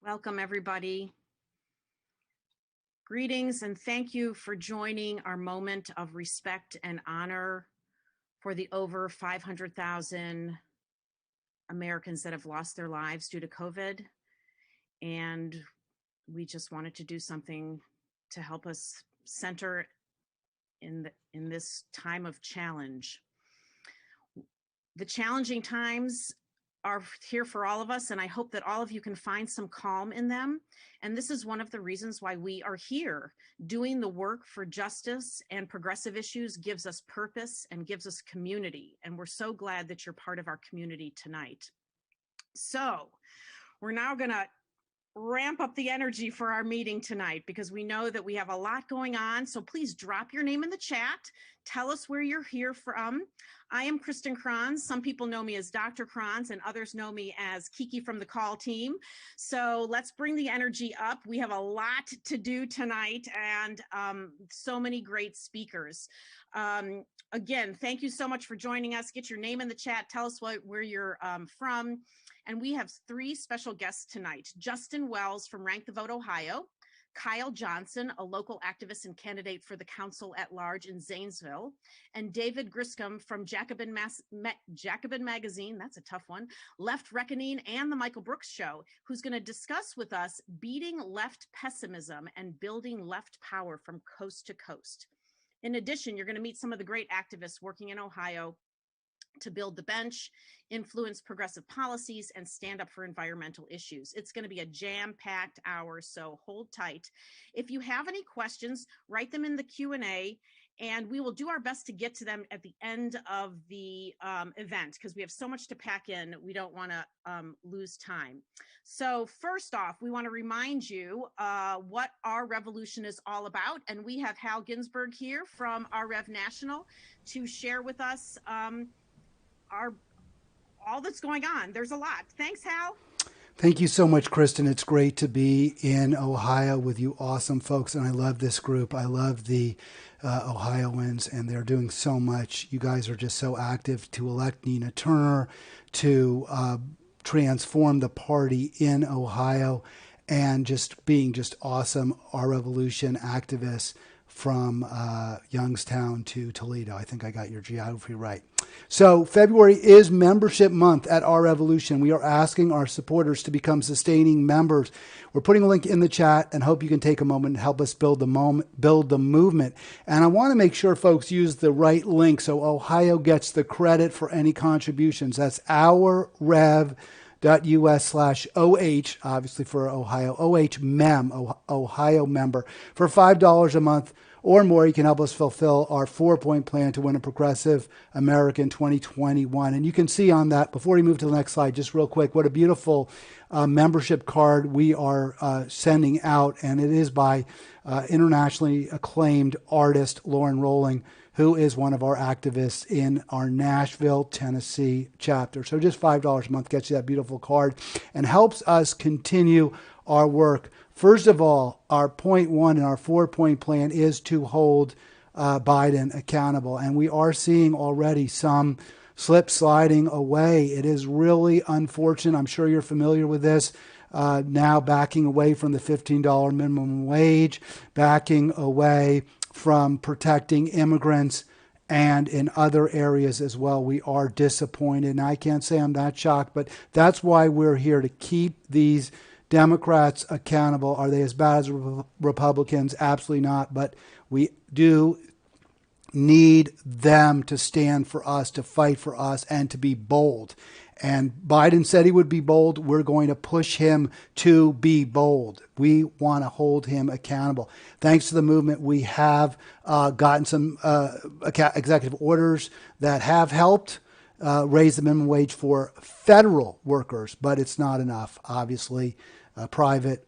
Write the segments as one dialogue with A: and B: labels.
A: Welcome, everybody. Greetings and thank you for joining our moment of respect and honor for the over 500,000 Americans that have lost their lives due to COVID. And we just wanted to do something to help us center in this time of challenge. The challenging times are here for all of us, and I hope that all of you can find some calm in them. And this is one of the reasons why we are here. Doing the work for justice and progressive issues gives us purpose and gives us community. And we're so glad that you're part of our community tonight. So we're now going to ramp up the energy for our meeting tonight because we know that we have a lot going on. So please drop your name in the chat. Tell us where you're here from. I am Kristen Kranz. Some people know me as Dr. Kranz and others know me as Kiki from the call team. So let's bring the energy up. We have a lot to do tonight and so many great speakers. Again, thank you so much for joining us. Get your name in the chat. Tell us where you're from. And we have three special guests tonight. Justin Wells from Rank the Vote, Ohio. Kyle Johnson, a local activist and candidate for the council at large in Zanesville. And David Griscom from Jacobin Magazine, that's a tough one, Left Reckoning, and The Michael Brooks Show, who's going to discuss with us beating left pessimism and building left power from coast to coast. In addition, you're going to meet some of the great activists working in Ohio to build the bench, influence progressive policies, and stand up for environmental issues. It's going to be a jam-packed hour, so hold tight. If you have any questions, write them in the Q&A, and we will do our best to get to them at the end of the event because we have so much to pack in. We don't want to lose time. So first off, we want to remind you what Our Revolution is all about, and we have Hal Ginsberg here from Our Rev National to share with us all that's going on. There's a lot. Thanks, Hal.
B: Thank you so much, Kristen. It's great to be in Ohio with you awesome folks, and I love this group. I love the Ohioans, and they're doing so much. You guys are just so active to elect Nina Turner, to transform the party in Ohio, and just being just awesome Our Revolution activists from Youngstown to Toledo. I think I got your geography right. So February is membership month at Our Revolution. We are asking our supporters to become sustaining members. We're putting a link in the chat and hope you can take a moment and help us build the movement. And I want to make sure folks use the right link so Ohio gets the credit for any contributions. That's ourrev.us/OH, obviously for Ohio, Ohio member. For $5 a month or more, you can help us fulfill our 4-point plan to win a progressive American 2021. And you can see on that, before we move to the next slide, just real quick, what a beautiful membership card we are sending out. And it is by internationally acclaimed artist Lauren Rowling, who is one of our activists in our Nashville, Tennessee chapter. So just $5 a month gets you that beautiful card and helps us continue our work. First of all, our point one in our 4-point plan is to hold Biden accountable. And we are seeing already some slip sliding away. It is really unfortunate. I'm sure you're familiar with this. Now backing away from the $15 minimum wage, backing away from protecting immigrants, and in other areas as well. We are disappointed. And I can't say I'm that shocked, but that's why we're here, to keep these Democrats accountable. Are they as bad as Republicans? Absolutely not. But we do need them to stand for us, to fight for us, and to be bold. And Biden said he would be bold. We're going to push him to be bold. We want to hold him accountable. Thanks to the movement, we have gotten some executive orders that have helped raise the minimum wage for federal workers, but it's not enough. Obviously, private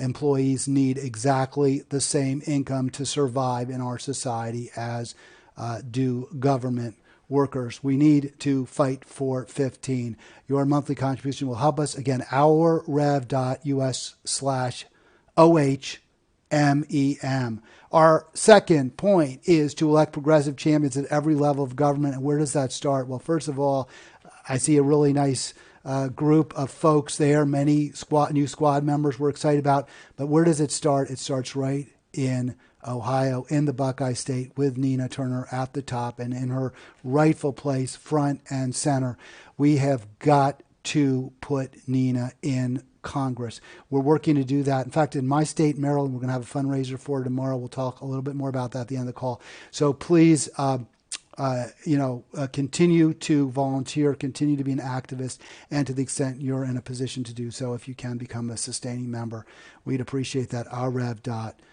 B: employees need exactly the same income to survive in our society as do government workers. We need to fight for 15. Your monthly contribution will help us. Again, ourrev.us/OHMEM. Our second point is to elect progressive champions at every level of government. And where does that start? Well, first of all, I see a really nice group of folks there. Many new squad members we're excited about. But where does it start? It starts right in Ohio, in the Buckeye State, with Nina Turner at the top and in her rightful place, front and center. We have got to put Nina in Congress. We're working to do that. In fact, in my state, Maryland, we're going to have a fundraiser for tomorrow. We'll talk a little bit more about that at the end of the call. So please, continue to volunteer, continue to be an activist, and to the extent you're in a position to do so, if you can become a sustaining member, we'd appreciate that. rrev.us/OHMEM.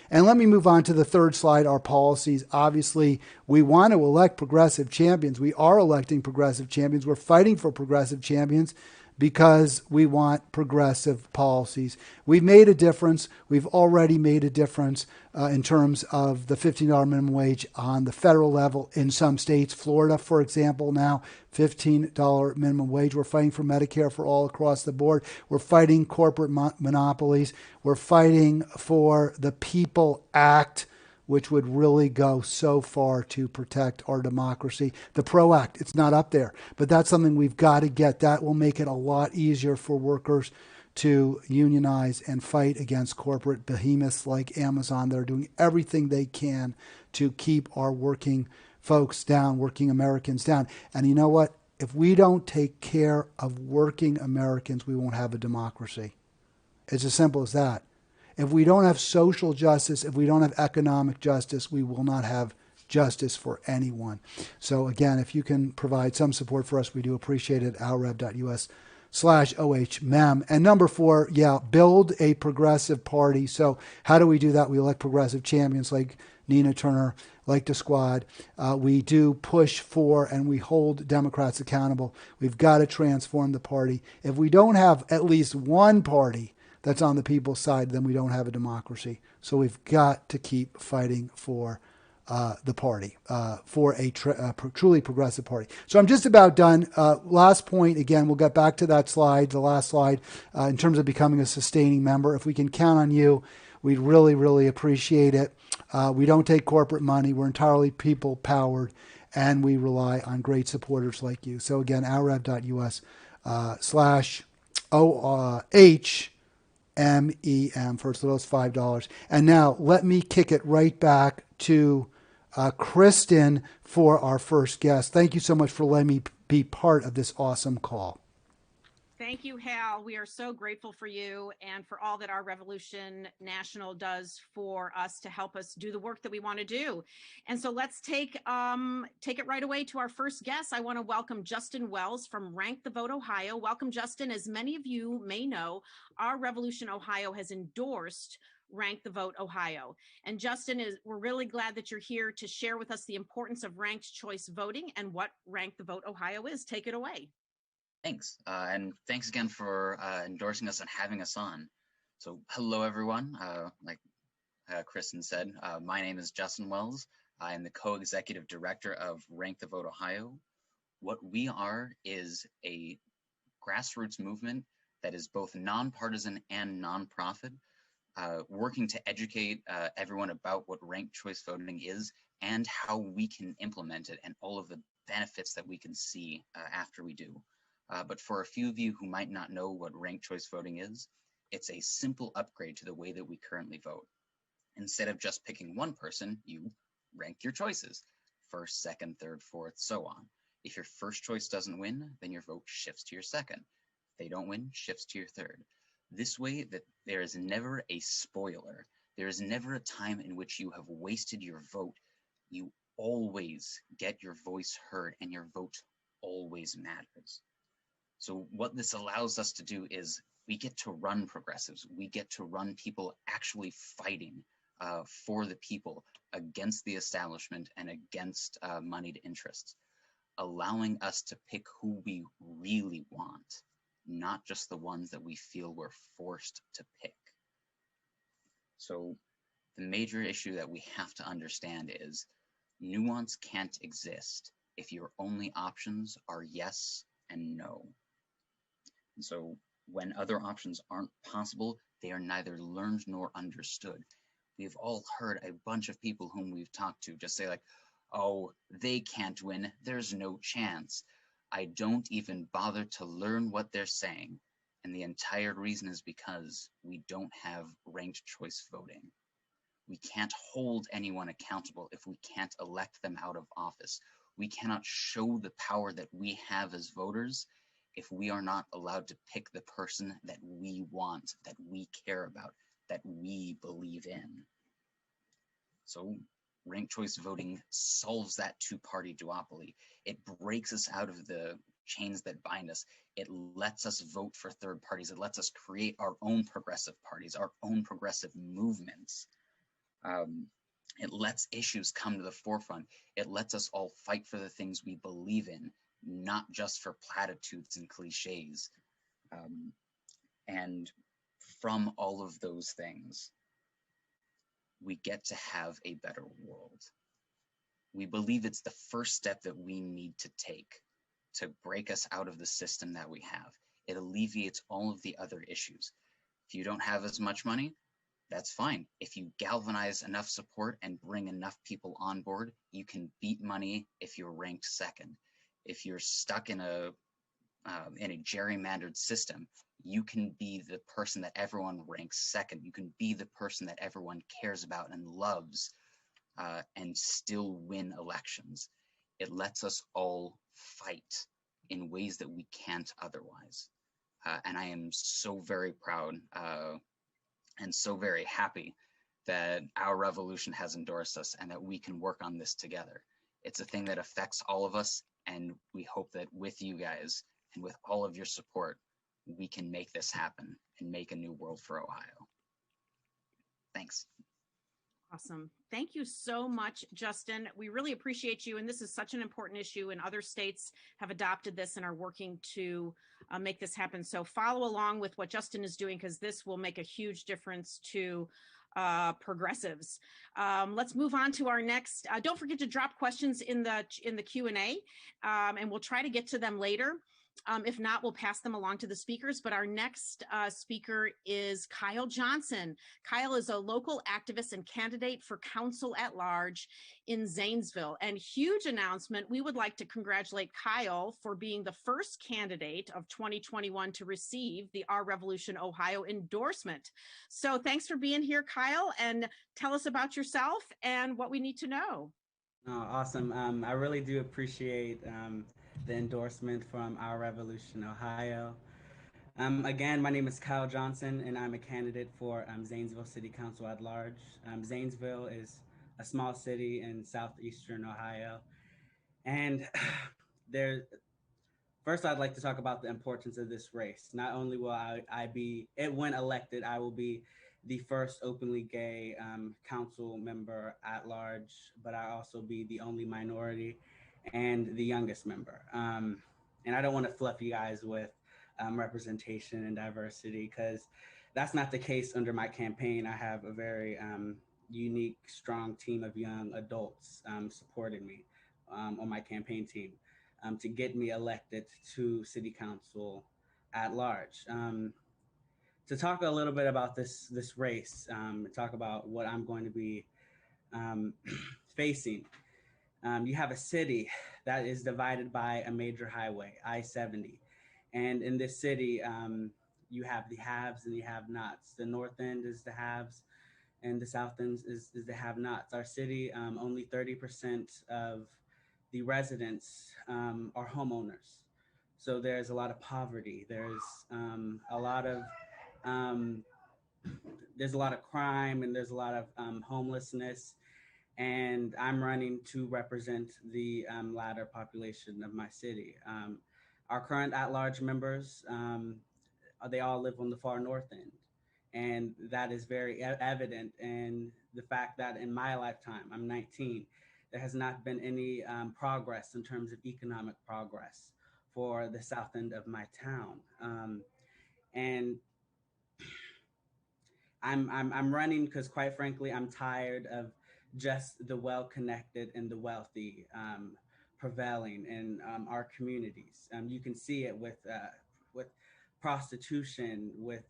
B: And let me move on to the third slide, our policies. Obviously, we want to elect progressive champions. We are electing progressive champions. We're fighting for progressive champions because we want progressive policies. We've made a difference. We've already made a difference in terms of the $15 minimum wage on the federal level in some states. Florida, for example, now $15 minimum wage. We're fighting for Medicare for all across the board. We're fighting corporate monopolies. We're fighting for the PEOPLE Act, which would really go so far to protect our democracy. The PRO Act, it's not up there, but that's something we've got to get. That will make it a lot easier for workers to unionize and fight against corporate behemoths like Amazon that are doing everything they can to keep our working folks down, working Americans down. And you know what? If we don't take care of working Americans, we won't have a democracy. It's as simple as that. If we don't have social justice, if we don't have economic justice, we will not have justice for anyone. So again, if you can provide some support for us, we do appreciate it. rrev.us/OHMEM. And number 4, build a progressive party. So how do we do that? We elect progressive champions like Nina Turner, like the squad. We do push for and we hold Democrats accountable. We've got to transform the party. If we don't have at least one party that's on the people's side, then we don't have a democracy. So we've got to keep fighting for the party, for a truly progressive party. So I'm just about done. Last point, again, we'll get back to that slide, the last slide, in terms of becoming a sustaining member. If we can count on you, we'd really, really appreciate it. We don't take corporate money. We're entirely people-powered, and we rely on great supporters like you. So again, rrev.us/OH MEM for those $5. And now let me kick it right back to Kristen for our first guest. Thank you so much for letting me be part of this awesome call.
A: Thank you, Hal. We are so grateful for you and for all that our Revolution National does for us to help us do the work that we want to do. And so let's take it right away to our first guest. I want to welcome Justin Wells from Rank the Vote Ohio. Welcome, Justin. As many of you may know, our Revolution Ohio has endorsed Rank the Vote Ohio. And Justin, we're really glad that you're here to share with us the importance of ranked choice voting and what Rank the Vote Ohio is. Take it away.
C: Thanks. And thanks again for endorsing us and having us on. So hello, everyone. Like Kristen said, my name is Justin Wells. I am the co-executive director of Rank the Vote Ohio. What we are is a grassroots movement that is both nonpartisan and nonprofit, working to educate everyone about what ranked choice voting is and how we can implement it and all of the benefits that we can see after we do. But for a few of you who might not know what ranked choice voting is, it's a simple upgrade to the way that we currently vote. Instead of just picking one person, you rank your choices, first, second, third, fourth, so on. If your first choice doesn't win, then your vote shifts to your second. If they don't win, shifts to your third. This way that there is never a spoiler. There is never a time in which you have wasted your vote. You always get your voice heard and your vote always matters. So what this allows us to do is we get to run progressives. We get to run people actually fighting for the people against the establishment and against moneyed interests, allowing us to pick who we really want, not just the ones that we feel we're forced to pick. So the major issue that we have to understand is nuance can't exist if your only options are yes and no. And so when other options aren't possible, they are neither learned nor understood. We've all heard a bunch of people whom we've talked to just say like, Oh, they can't win. There's no chance. I don't even bother to learn what they're saying. And the entire reason is because we don't have ranked choice voting. We can't hold anyone accountable if we can't elect them out of office. We cannot show the power that we have as voters if we are not allowed to pick the person that we want, that we care about, that we believe in. So ranked choice voting solves that two-party duopoly. It breaks us out of the chains that bind us. It lets us vote for third parties. It lets us create our own progressive parties, our own progressive movements. It lets issues come to the forefront. It lets us all fight for the things we believe in, not just for platitudes and cliches. And from all of those things, we get to have a better world. We believe it's the first step that we need to take to break us out of the system that we have. It alleviates all of the other issues. If you don't have as much money, that's fine. If you galvanize enough support and bring enough people on board, you can beat money if you're ranked second. If you're stuck in a gerrymandered system, you can be the person that everyone ranks second. You can be the person that everyone cares about and loves, and still win elections. It lets us all fight in ways that we can't otherwise. And I am so very proud and so very happy that our revolution has endorsed us and that we can work on this together. It's a thing that affects all of us, and we hope that with you guys and with all of your support, we can make this happen and make a new world for Ohio. Thanks.
A: Awesome. Thank you so much, Justin. We really appreciate you. And this is such an important issue, and other states have adopted this and are working to make this happen. So follow along with what Justin is doing, because this will make a huge difference to progressives. Let's move on to our next. Don't forget to drop questions in the Q&A, and we'll try to get to them later. If not, we'll pass them along to the speakers. But our next speaker is Kyle Johnson. Kyle is a local activist and candidate for council at large in Zanesville. And huge announcement, we would like to congratulate Kyle for being the first candidate of 2021 to receive the Our Revolution Ohio endorsement. So thanks for being here, Kyle, and tell us about yourself and what we need to know.
D: Oh, awesome. I really do appreciate the endorsement from Our Revolution Ohio. Again, my name is Kyle Johnson, and I'm a candidate for Zanesville City Council at large. Zanesville is a small city in southeastern Ohio. And first, I'd like to talk about the importance of this race. Not only will I be, when elected, I will be the first openly gay council member at large, but I also be the only minority and the youngest member. And I don't want to fluff you guys with representation and diversity, because that's not the case under my campaign. I have a very unique, strong team of young adults supporting me on my campaign team to get me elected to city council at large. To talk a little bit about this race, talk about what I'm going to be facing. You have a city that is divided by a major highway, I-70. And in this city, you have the haves and the have-nots. The north end is the haves and the south end is the have-nots. Our city, only 30% of the residents are homeowners. So there's a lot of poverty. There's a lot of crime, and there's a lot of homelessness. And I'm running to represent the latter population of my city. Our current at-large members, they all live on the far north end. And that is very evident in the fact that in my lifetime, I'm 19, there has not been any progress in terms of economic progress for the south end of my town. And I'm running because, quite frankly, I'm tired of just the well-connected and the wealthy prevailing in our communities. You can see it with prostitution, with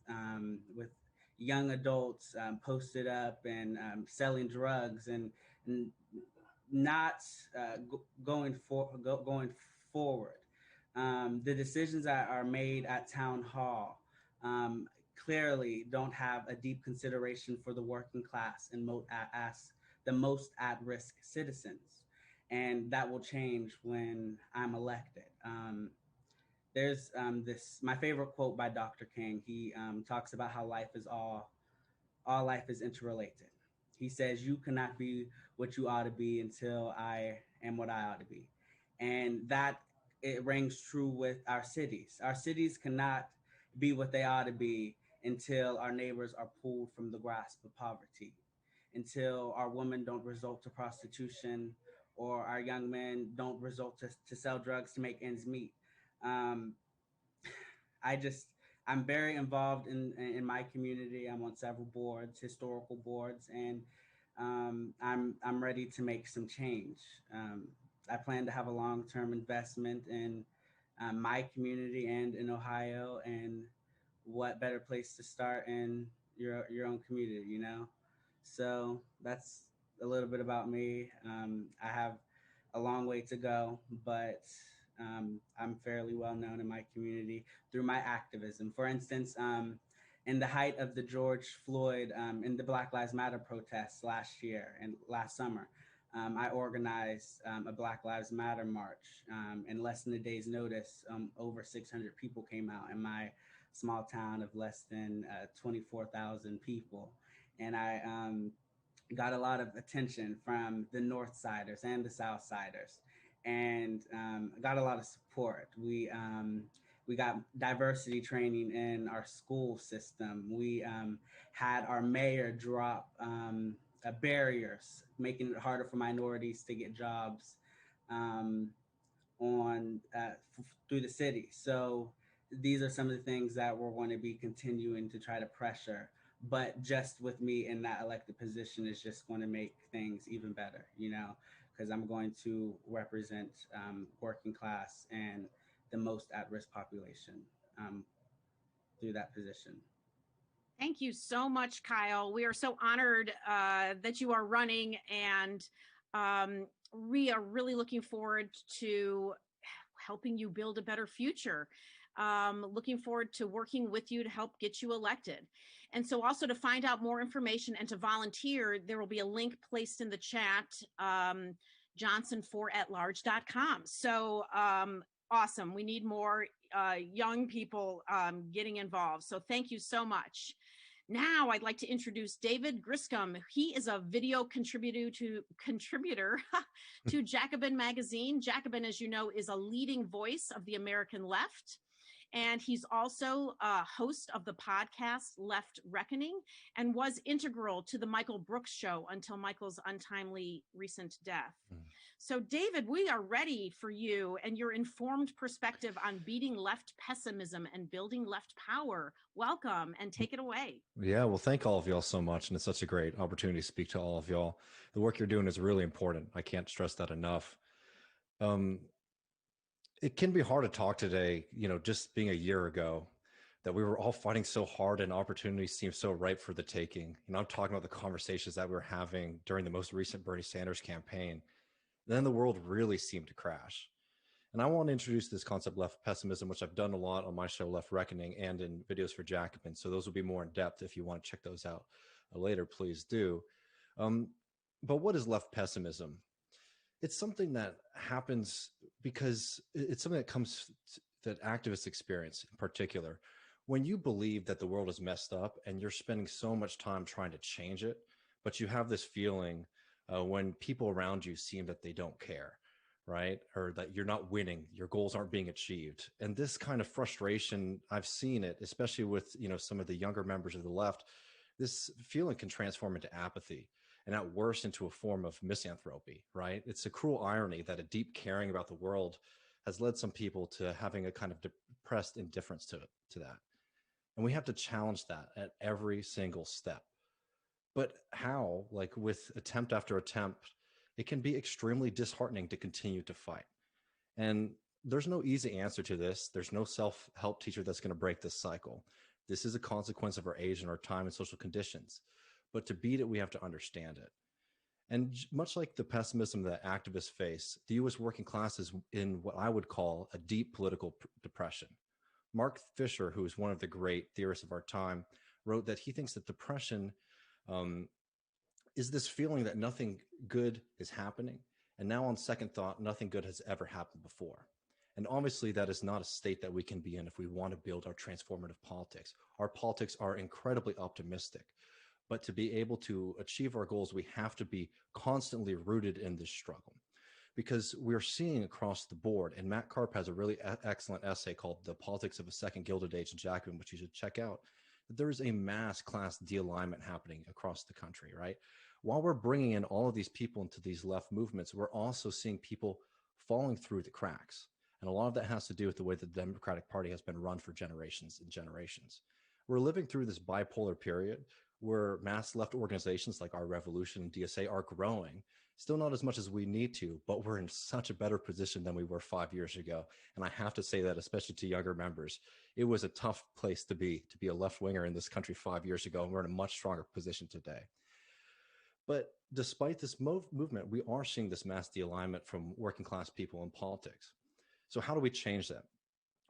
D: young adults posted up and selling drugs, and not going forward. The decisions that are made at town hall clearly don't have a deep consideration for the working class and as the most at-risk citizens, and that will change when I'm elected. There's this my favorite quote by Dr. King. He talks about how all life is interrelated. He says, "You cannot be what you ought to be until I am what I ought to be." And that it rings true with our cities. Our cities cannot be what they ought to be until our neighbors are pulled from the grasp of poverty, until our women don't resort to prostitution, or our young men don't resort to sell drugs to make ends meet. Um, I just I'm very involved in my community. I'm on several boards, historical boards, and I'm ready to make some change. I plan to have a long-term investment in my community and in Ohio, and what better place to start in your own community, you know? So that's a little bit about me. I have a long way to go, but I'm fairly well known in my community through my activism. For instance, in the height of the George Floyd in the Black Lives Matter protests last year and last summer, I organized a Black Lives Matter march. In less than a day's notice, over 600 people came out in my small town of less than 24,000 people. And I got a lot of attention from the North Siders and the South Siders, and got a lot of support. We got diversity training in our school system. We had our mayor drop barriers, making it harder for minorities to get jobs um, on through the city. So these are some of the things that we're going to be continuing to try to pressure. But just with me in that elected position is just going to make things even better, you know, because I'm going to represent working class and the most at-risk population um, through that position.
A: Thank you so much, Kyle. We are so honored that you are running, and we are really looking forward to helping you build a better future. Looking forward to working with you to help get you elected. And so also to find out more information and to volunteer, there will be a link placed in the chat, johnson4atlarge.com. So awesome. We need more young people getting involved. So thank you so much. Now I'd like to introduce David Griscom. He is a video contributor to Jacobin Magazine. Jacobin, as you know, is a leading voice of the American left. And he's also a host of the podcast Left Reckoning, and was integral to the Michael Brooks show until Michael's untimely recent death. So David, we are ready for you and your informed perspective on beating left pessimism and building left power. Welcome, and take it away.
E: Yeah, well, thank all of y'all so much. And it's such a great opportunity to speak to all of y'all. The work you're doing is really important. I can't stress that enough. It can be hard to talk today, you know, just being a year ago, that we were all fighting so hard and opportunities seemed so ripe for the taking. You know, I'm talking about the conversations that we were having during the most recent Bernie Sanders campaign. And then the world really seemed to crash. And I want to introduce this concept, left pessimism, which I've done a lot on my show, Left Reckoning, and in videos for Jacobin. So those will be more in depth. If you want to check those out later, please do. But what is left pessimism? It's something that happens because it's something that comes that activists experience in particular. When you believe that the world is messed up and you're spending so much time trying to change it, but you have this feeling when people around you seem that they don't care, right? Or that you're not winning, your goals aren't being achieved. And this kind of frustration, I've seen it, especially with, you know, some of the younger members of the left. This feeling can transform into apathy, and at worst into a form of misanthropy, right? It's a cruel irony that a deep caring about the world has led some people to having a kind of depressed indifference to that. And we have to challenge that at every single step. But how? Like with attempt after attempt, it can be extremely disheartening to continue to fight. And there's no easy answer to this. There's no self-help teacher that's going to break this cycle. This is a consequence of our age and our time and social conditions. But to beat it, we have to understand it. And much like the pessimism that activists face, the U.S. working class is in what I would call a deep political depression. Mark Fisher, who is one of the great theorists of our time, wrote that he thinks that depression um, is this feeling that nothing good is happening. And now, on second thought, nothing good has ever happened before. And obviously, that is not a state that we can be in if we want to build our transformative politics. Our politics are incredibly optimistic. But to be able to achieve our goals, we have to be constantly rooted in this struggle. Because we're seeing across the board, and Matt Karp has a really excellent essay called The Politics of a Second Gilded Age in Jacobin, which you should check out, that there's a mass class de-alignment happening across the country, right? While we're bringing in all of these people into these left movements, we're also seeing people falling through the cracks. And a lot of that has to do with the way the Democratic Party has been run for generations and generations. We're living through this bipolar period where mass left organizations like Our Revolution and DSA are growing, still not as much as we need to, but we're in such a better position than we were 5 years ago. And I have to say that, especially to younger members, it was a tough place to be a left winger in this country 5 years ago, and we're in a much stronger position today. But despite this movement, we are seeing this mass de-alignment from working class people in politics. So how do we change that?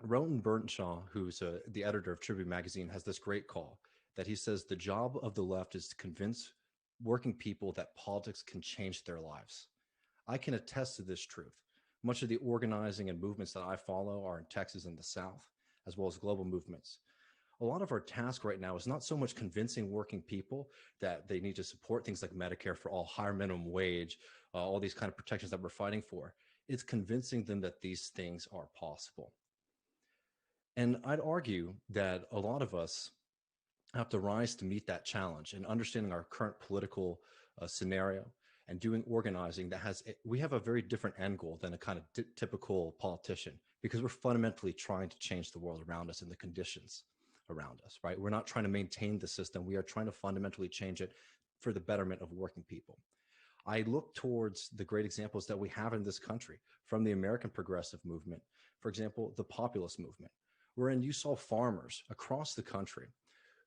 E: Rowan Burnshaw, who's the editor of Tribune Magazine, has this great call that he says the job of the left is to convince working people that politics can change their lives. I can attest to this truth. Much of the organizing and movements that I follow are in Texas and the South, as well as global movements. A lot of our task right now is not so much convincing working people that they need to support things like Medicare for all, higher minimum wage, all these kind of protections that we're fighting for. It's convincing them that these things are possible. And I'd argue that a lot of us have to rise to meet that challenge and understanding our current political scenario and doing organizing that we have a very different end goal than a kind of typical politician, because we're fundamentally trying to change the world around us and the conditions around us, right? We're not trying to maintain the system. We are trying to fundamentally change it for the betterment of working people. I look towards the great examples that we have in this country from the American progressive movement, for example, the populist movement, wherein you saw farmers across the country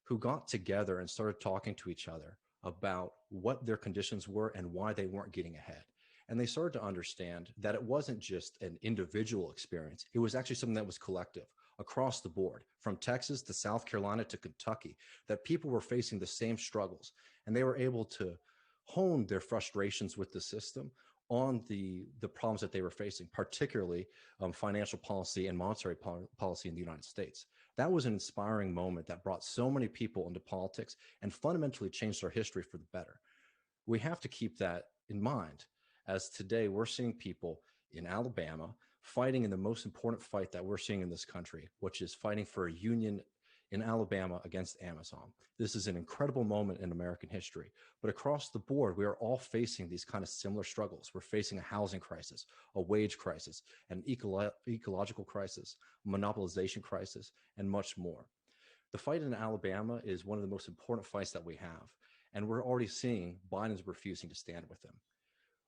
E: who got together and started talking to each other about what their conditions were and why they weren't getting ahead. And they started to understand that it wasn't just an individual experience. It was actually something that was collective across the board, from Texas to South Carolina to Kentucky, that people were facing the same struggles. And they were able to hone their frustrations with the system on the problems that they were facing, particularly financial policy and monetary policy in the United States. That was an inspiring moment that brought so many people into politics and fundamentally changed our history for the better. We have to keep that in mind, as today we're seeing people in Alabama fighting in the most important fight that we're seeing in this country, which is fighting for a union in Alabama against Amazon. This is an incredible moment in American history. But across the board, we are all facing these kind of similar struggles. We're facing a housing crisis, a wage crisis, an ecological crisis, a monopolization crisis, and much more. The fight in Alabama is one of the most important fights that we have. And we're already seeing Biden's refusing to stand with them.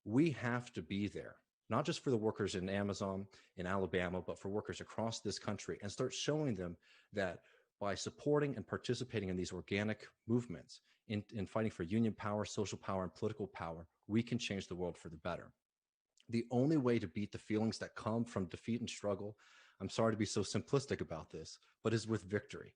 E: We have to be there, not just for the workers in Amazon, in Alabama, but for workers across this country, and start showing them that by supporting and participating in these organic movements in fighting for union power, social power, and political power, we can change the world for the better. The only way to beat the feelings that come from defeat and struggle, I'm sorry to be so simplistic about this, but is with victory.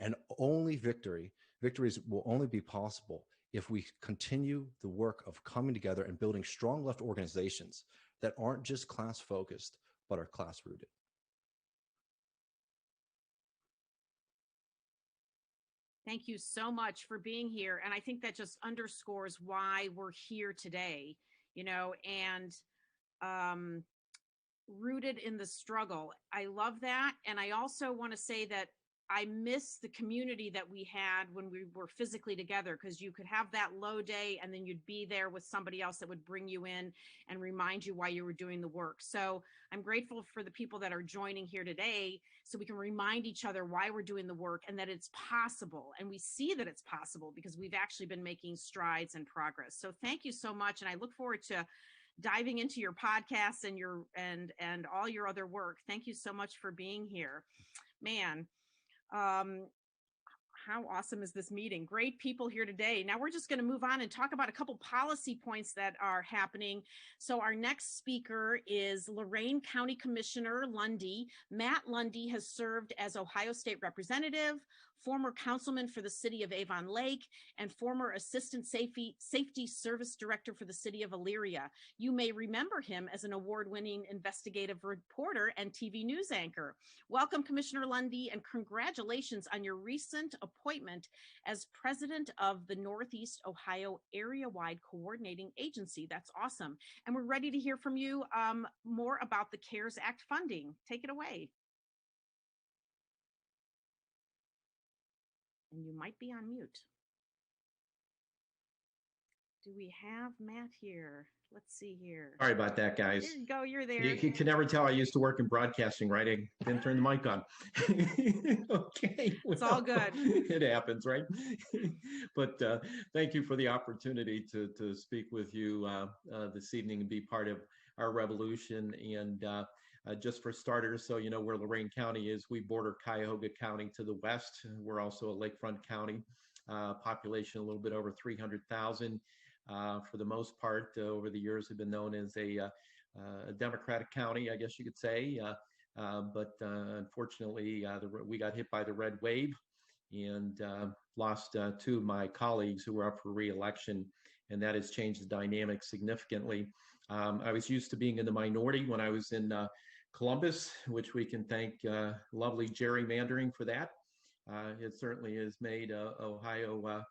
E: And only victories will only be possible if we continue the work of coming together and building strong left organizations that aren't just class focused, but are class rooted.
A: Thank you so much for being here. And I think that just underscores why we're here today, and rooted in the struggle. I love that. And I also want to say that I miss the community that we had when we were physically together, because you could have that low day and then you'd be there with somebody else that would bring you in and remind you why you were doing the work. So I'm grateful for the people that are joining here today, so we can remind each other why we're doing the work and that it's possible. And we see that it's possible because we've actually been making strides and progress. So thank you so much. And I look forward to diving into your podcasts and and all your other work. Thank you so much for being here, man. How awesome is this meeting? Great people here today. Now we're just going to move on and talk about a couple policy points that are happening. So our next speaker is Lorain County Commissioner Lundy. Matt Lundy has served as Ohio State Representative, former councilman for the city of Avon Lake, and former Assistant Safety Service Director for the city of Elyria. You may remember him as an award-winning investigative reporter and TV news anchor. Welcome, Commissioner Lundy, and congratulations on your recent appointment as president of the Northeast Ohio Area-Wide Coordinating Agency. That's awesome. And we're ready to hear from you more about the CARES Act funding. Take it away. And you might be on mute. Do we have Matt here? Let's see here.
F: Sorry about that, guys.
A: There you go. You're there.
F: You can never tell I used to work in broadcasting, right? I didn't turn the mic on. Okay.
A: It's all good.
F: It happens, right? But thank you for the opportunity to speak with you this evening and be part of our revolution. And just for starters, so you know where Lorain County is, we border Cuyahoga County to the west. We're also a lakefront county, population a little bit over 300,000. For the most part, over the years, have been known as a Democratic county, I guess you could say. But unfortunately, we got hit by the red wave and lost two of my colleagues who were up for re-election, and that has changed the dynamic significantly. I was used to being in the minority when I was in Columbus, which we can thank lovely gerrymandering for that. It certainly has made Ohio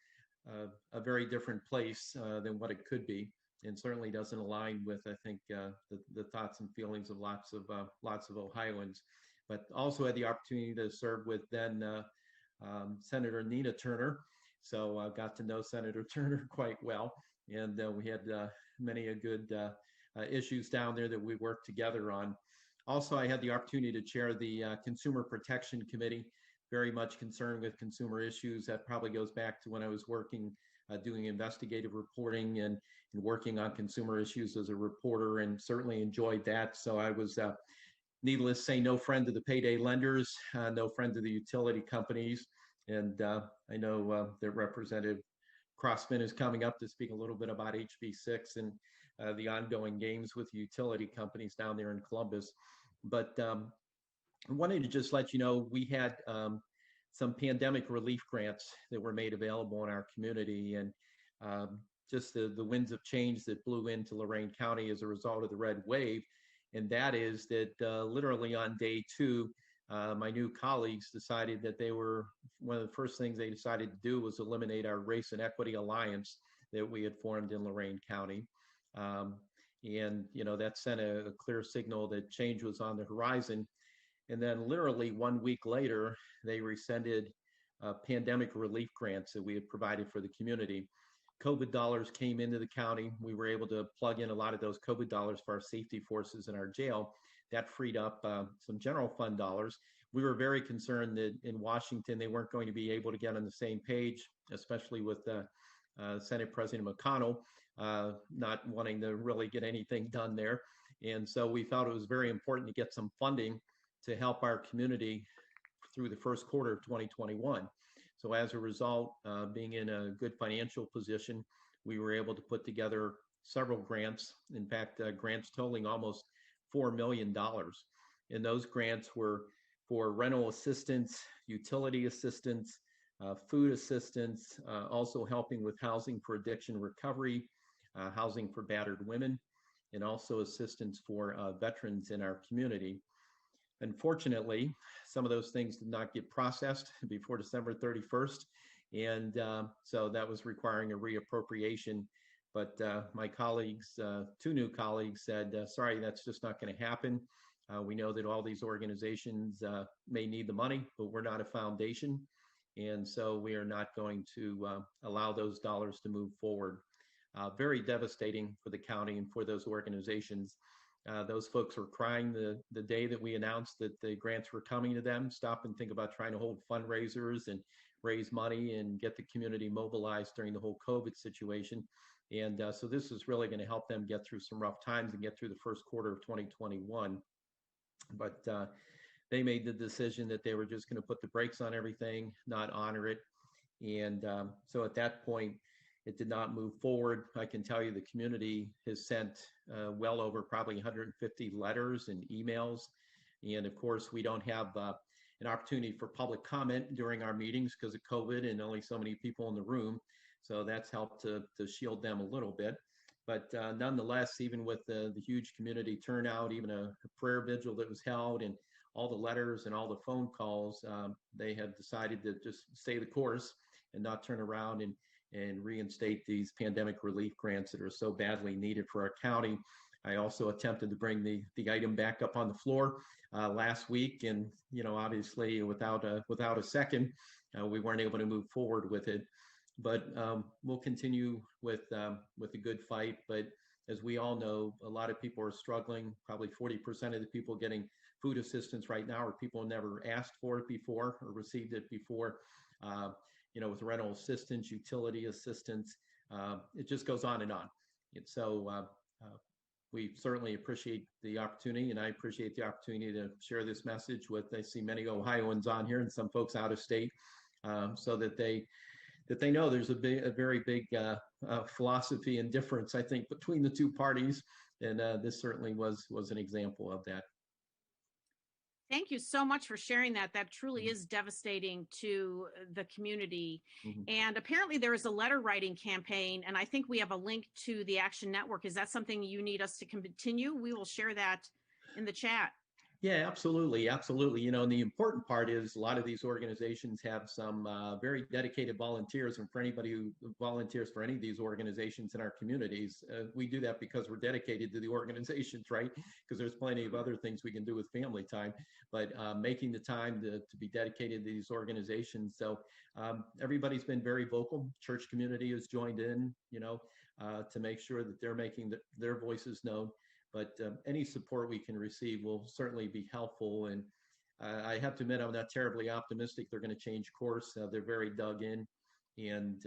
F: a very different place than what it could be, and certainly doesn't align with, I think, the thoughts and feelings of lots of Ohioans. But also had the opportunity to serve with then Senator Nina Turner, so I got to know Senator Turner quite well, and we had many a good issues down there that we worked together on. Also, I had the opportunity to chair the Consumer Protection Committee, very much concerned with consumer issues. That probably goes back to when I was working, doing investigative reporting and working on consumer issues as a reporter, and certainly enjoyed that. So I was, needless to say, no friend to the payday lenders, no friend to the utility companies. And I know that Representative Crossman is coming up to speak a little bit about HB6 and the ongoing games with utility companies down there in Columbus. But I wanted to just let you know we had some pandemic relief grants that were made available in our community, and just the winds of change that blew into Lorain County as a result of the red wave. And that is that literally on day 2, my new colleagues decided that one of the first things they decided to do was eliminate our Race and Equity Alliance that we had formed in Lorain County. And, you know, that sent a clear signal that change was on the horizon. And then literally 1 week later, they rescinded pandemic relief grants that we had provided for the community. COVID dollars came into the county. We were able to plug in a lot of those COVID dollars for our safety forces in our jail. That freed up some general fund dollars. We were very concerned that in Washington, they weren't going to be able to get on the same page, especially with Senate President McConnell not wanting to really get anything done there. And so we felt it was very important to get some funding to help our community through the first quarter of 2021. So as a result, being in a good financial position, we were able to put together several grants. In fact, grants totaling almost $4 million. And those grants were for rental assistance, utility assistance, food assistance, also helping with housing for addiction recovery, housing for battered women, and also assistance for veterans in our community. Unfortunately, some of those things did not get processed before December 31st. And so that was requiring a reappropriation. But my colleagues, 2 new colleagues said, sorry, that's just not going to happen. We know that all these organizations may need the money, but we're not a foundation. And so we are not going to allow those dollars to move forward. Very devastating for the county and for those organizations. Those folks were crying the day that we announced that the grants were coming to them. Stop and think about trying to hold fundraisers and raise money and get the community mobilized during the whole COVID situation. And so this is really going to help them get through some rough times and get through the first quarter of 2021. But they made the decision that they were just going to put the brakes on everything, not honor it. And so at that point, it did not move forward. I can tell you the community has sent well over probably 150 letters and emails. And of course, we don't have an opportunity for public comment during our meetings because of COVID and only so many people in the room. So that's helped to shield them a little bit. But nonetheless, even with the huge community turnout, even a prayer vigil that was held and all the letters and all the phone calls, they have decided to just stay the course and not turn around and reinstate these pandemic relief grants that are so badly needed for our county. I also attempted to bring the item back up on the floor last week, and obviously without a second, we weren't able to move forward with it. But we'll continue with a good fight. But as we all know, a lot of people are struggling. Probably 40% of the people getting food assistance right now are people who never asked for it before or received it before. With rental assistance, utility assistance, it just goes on and on. And so we certainly appreciate the opportunity, and I appreciate the opportunity to share this message with, I see many Ohioans on here and some folks out of state, so that they know there's a very big philosophy and difference, I think, between the two parties. And this certainly was an example of that.
A: Thank you so much for sharing that. That truly is devastating to the community. And apparently there is a letter writing campaign, and I think we have a link to the Action Network. Is that something you need us to continue? We will share that in the chat.
F: Yeah, absolutely. Absolutely. And the important part is a lot of these organizations have some very dedicated volunteers. And for anybody who volunteers for any of these organizations in our communities, we do that because we're dedicated to the organizations, right? Because there's plenty of other things we can do with family time, but making the time to be dedicated to these organizations. So everybody's been very vocal. Church community has joined in, to make sure that they're making their voices known. But any support we can receive will certainly be helpful. And I have to admit, I'm not terribly optimistic they're going to change course. They're very dug in. And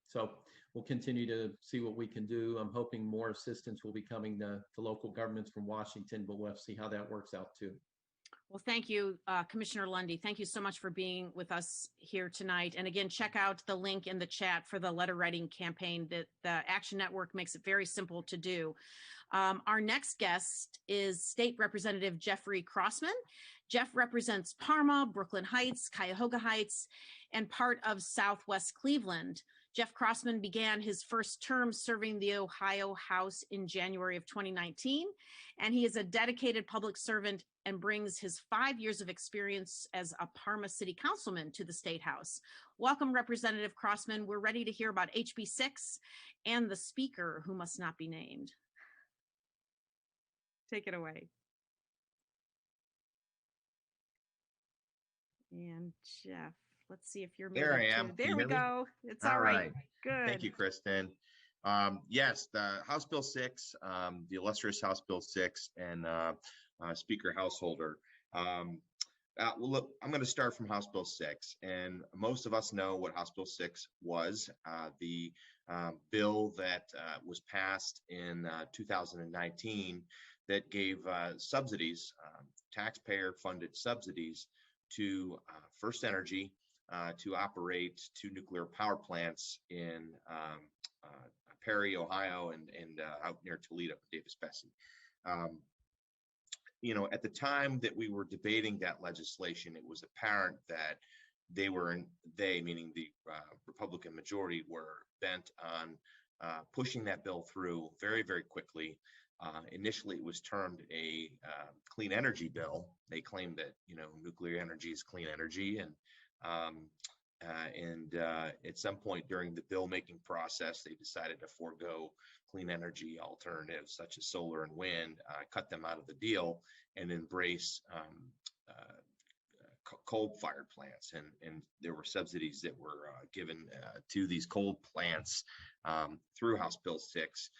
F: so we'll continue to see what we can do. I'm hoping more assistance will be coming to local governments from Washington, but we'll have to see how that works out too.
A: Well, thank you, Commissioner Lundy. Thank you so much for being with us here tonight. And again, check out the link in the chat for the letter writing campaign. That the Action Network makes it very simple to do. Our next guest is State Representative Jeffrey Crossman. Jeff represents Parma, Brooklyn Heights, Cuyahoga Heights, and part of Southwest Cleveland. Jeff Crossman began his first term serving the Ohio House in January of 2019, and he is a dedicated public servant and brings his 5 years of experience as a Parma City Councilman to the State House. Welcome, Representative Crossman. We're ready to hear about HB 6 and the Speaker, who must not be named. Take it away. And Jeff, let's see if you're
G: there. I am.
A: There we go. It's all right. Good.
G: Thank you, Kristen. Yes, the House Bill 6, the illustrious House Bill 6, and Speaker Householder. Well, look, I'm going to start from House Bill 6, and most of us know what House Bill 6 was. The bill that was passed in 2019 that gave subsidies, taxpayer-funded subsidies to First Energy to operate 2 nuclear power plants in Perry, Ohio, and out near Toledo, Davis-Besse. At the time that we were debating that legislation, it was apparent that they, meaning the Republican majority, were bent on pushing that bill through very, very quickly. Initially, it was termed a clean energy bill. They claimed that nuclear energy is clean energy, and at some point during the bill making process, they decided to forego clean energy alternatives such as solar and wind, cut them out of the deal, and embrace coal-fired plants. And there were subsidies that were given to these coal plants through House Bill 6.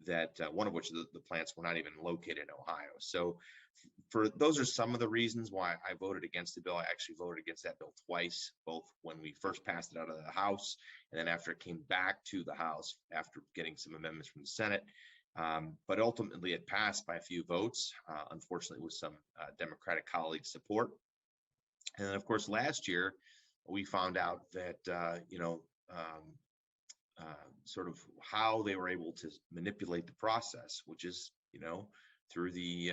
G: That one of which the plants were not even located in Ohio. So those are some of the reasons why I voted against the bill. I actually voted against that bill twice, both when we first passed it out of the House and then after it came back to the House after getting some amendments from the Senate. But ultimately it passed by a few votes, unfortunately with some Democratic colleagues' support. And then of course last year, we found out that, sort of how they were able to manipulate the process, which is, through the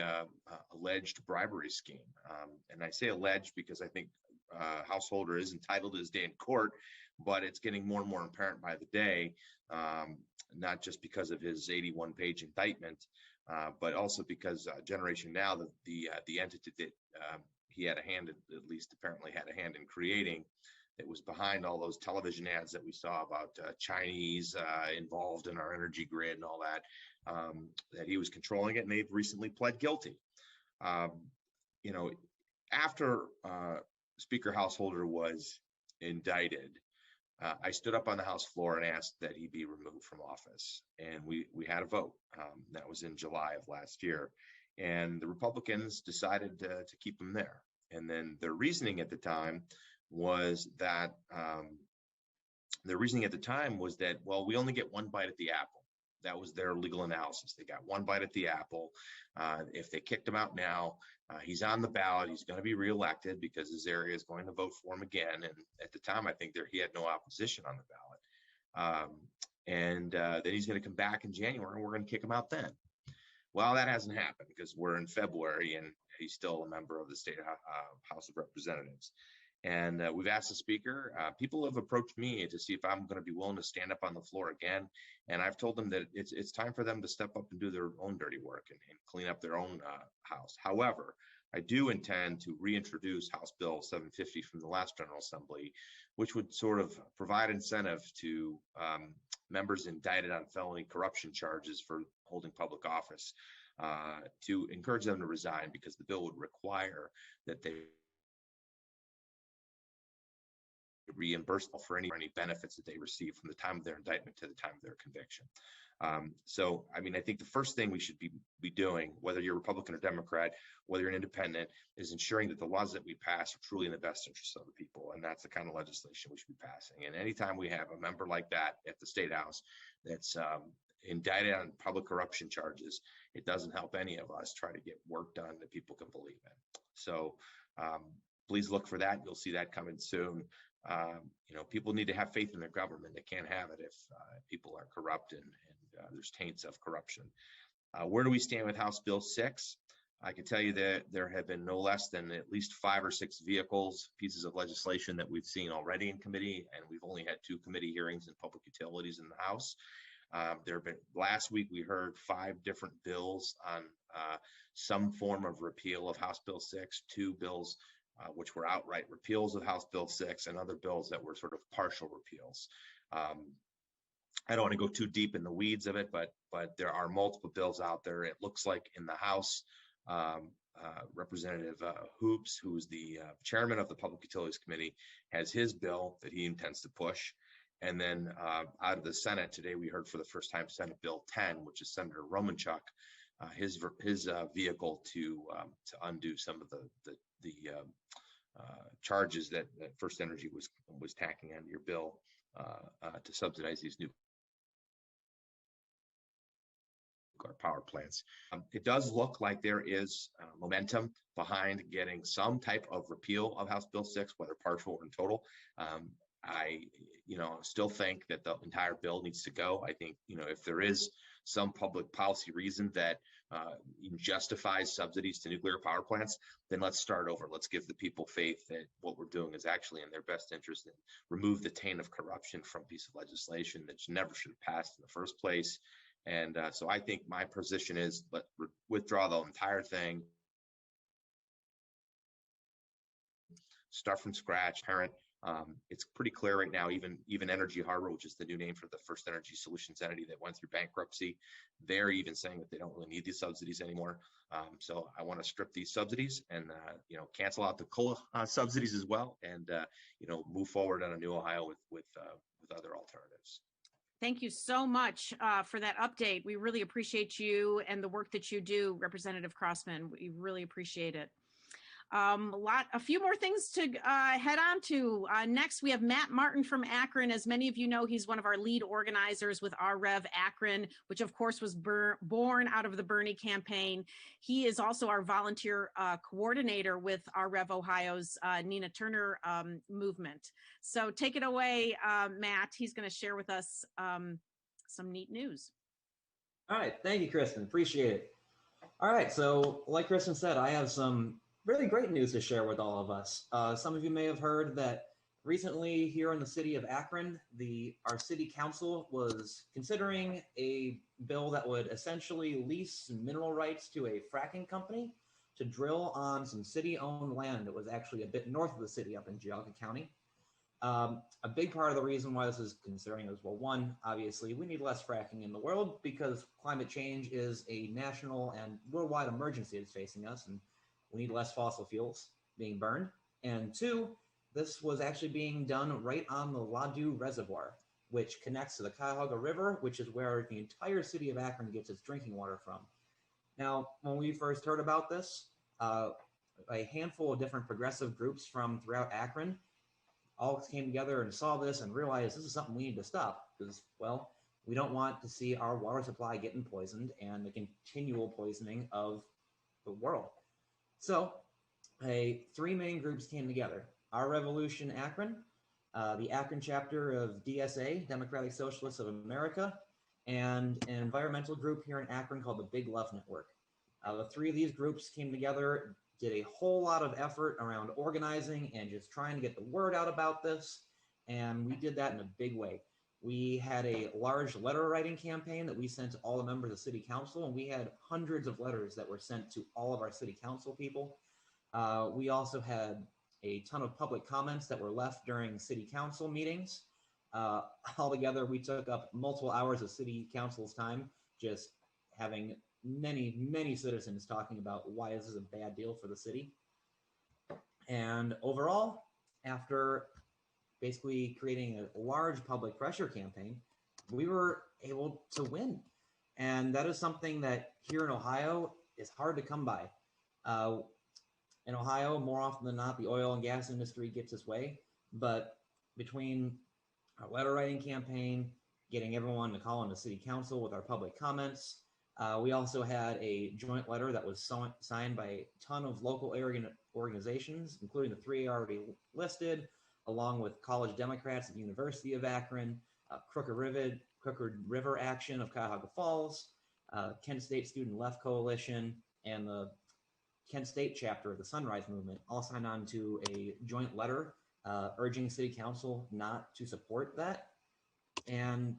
G: alleged bribery scheme. And I say alleged because I think Householder is entitled to his day in court, but it's getting more and more apparent by the day, not just because of his 81-page indictment, but also because Generation Now, the entity that he had a hand, at least apparently had a hand in creating, that was behind all those television ads that we saw about Chinese involved in our energy grid and all that, that he was controlling it, and they've recently pled guilty. After Speaker Householder was indicted, I stood up on the House floor and asked that he be removed from office, and we had a vote. That was in July of last year, and the Republicans decided to keep him there. And then their reasoning at the time was that well, we only get one bite at the apple. That was their legal analysis. They got one bite at the apple. If they kicked him out now, he's on the ballot. He's going to be reelected because his area is going to vote for him again. And at the time, I think he had no opposition on the ballot. Then he's going to come back in January, and we're going to kick him out then. Well, that hasn't happened because we're in February, and he's still a member of the State House of Representatives. And we've asked the Speaker. People have approached me to see if I'm going to be willing to stand up on the floor again. And I've told them that it's time for them to step up and do their own dirty work and clean up their own house. However, I do intend to reintroduce House Bill 750 from the last General Assembly, which would sort of provide incentive to members indicted on felony corruption charges for holding public office to encourage them to resign, because the bill would require that they reimbursed for any benefits that they receive from the time of their indictment to the time of their conviction. So, I mean, I think the first thing we should be doing, whether you're Republican or Democrat, whether you're an independent, is ensuring that the laws that we pass are truly in the best interest of the people. And that's the kind of legislation we should be passing. And anytime we have a member like that at the State House that's indicted on public corruption charges, it doesn't help any of us try to get work done that people can believe in. So please look for that. You'll see that coming soon. People need to have faith in their government. They can't have it if people are corrupt and there's taints of corruption. Where do we stand with House Bill 6? I can tell you that there have been no less than at least 5 or 6 pieces of legislation that we've seen already in committee, and we've only had 2 committee hearings in public utilities in the House. Last week we heard 5 different bills on some form of repeal of House Bill 6, 2 bills which were outright repeals of House Bill 6, and other bills that were sort of partial repeals. I don't want to go too deep in the weeds of it, but there are multiple bills out there. It looks like in the House, Representative Hoops, who is the chairman of the Public Utilities Committee, has his bill that he intends to push. And then out of the Senate today, we heard for the first time Senate Bill 10, which is Senator Romanchuk, his vehicle to undo some of the charges that First Energy was tacking onto your bill to subsidize these new power plants. It does look like there is momentum behind getting some type of repeal of House Bill 6, whether partial or in total. I still think that the entire bill needs to go. I think, if there is some public policy reason that justifies subsidies to nuclear power plants, then let's start over. Let's give the people faith that what we're doing is actually in their best interest, and remove the taint of corruption from a piece of legislation that never should have passed in the first place. And so I think my position is let's withdraw the entire thing, start from scratch, parent. It's pretty clear right now, even Energy Harbor, which is the new name for the First Energy Solutions entity that went through bankruptcy, they're even saying that they don't really need these subsidies anymore. So I want to strip these subsidies and cancel out the COLA subsidies as well, and move forward on a new Ohio with other alternatives.
A: Thank you so much for that update. We really appreciate you and the work that you do, Representative Crossman. We really appreciate it. A few more things to head on to. Next, we have Matt Martin from Akron. As many of you know, he's one of our lead organizers with RREV Akron, which of course was born out of the Bernie campaign. He is also our volunteer coordinator with RREV Ohio's Nina Turner movement. So take it away, Matt. He's going to share with us some neat news.
H: All right, thank you, Kristen. Appreciate it. All right, so like Kristen said, I have some really great news to share with all of us. Some of you may have heard that recently here in the city of Akron, our city council was considering a bill that would essentially lease mineral rights to a fracking company to drill on some city-owned land that was actually a bit north of the city up in Geauga County. A big part of the reason why this is considering is, well, one, obviously, we need less fracking in the world because climate change is a national and worldwide emergency that's facing us, and we need less fossil fuels being burned. And two, this was actually being done right on the Ladue Reservoir, which connects to the Cuyahoga River, which is where the entire city of Akron gets its drinking water from. Now, when we first heard about this, a handful of different progressive groups from throughout Akron all came together and saw this and realized this is something we need to stop because, well, we don't want to see our water supply getting poisoned and the continual poisoning of the world. So three main groups came together: Our Revolution Akron, the Akron chapter of DSA, Democratic Socialists of America, and an environmental group here in Akron called the Big Love Network. The three of these groups came together, did a whole lot of effort around organizing and just trying to get the word out about this, and we did that in a big way. We had a large letter writing campaign that we sent to all the members of city council, and we had hundreds of letters that were sent to all of our city council people. We also had a ton of public comments that were left during city council meetings. Altogether, we took up multiple hours of city council's time, just having many citizens talking about why this is a bad deal for the city. And overall, after basically creating a large public pressure campaign, we were able to win. And that is something that here in Ohio is hard to come by. In Ohio, more often than not, the oil and gas industry gets its way. But between our letter writing campaign, getting everyone to call into city council with our public comments, we also had a joint letter that was signed by a ton of local area organizations, including the three already listed, along with College Democrats at the University of Akron, Crooked River Action of Cuyahoga Falls, Kent State Student Left Coalition, and the Kent State chapter of the Sunrise Movement all signed on to a joint letter urging City Council not to support that. And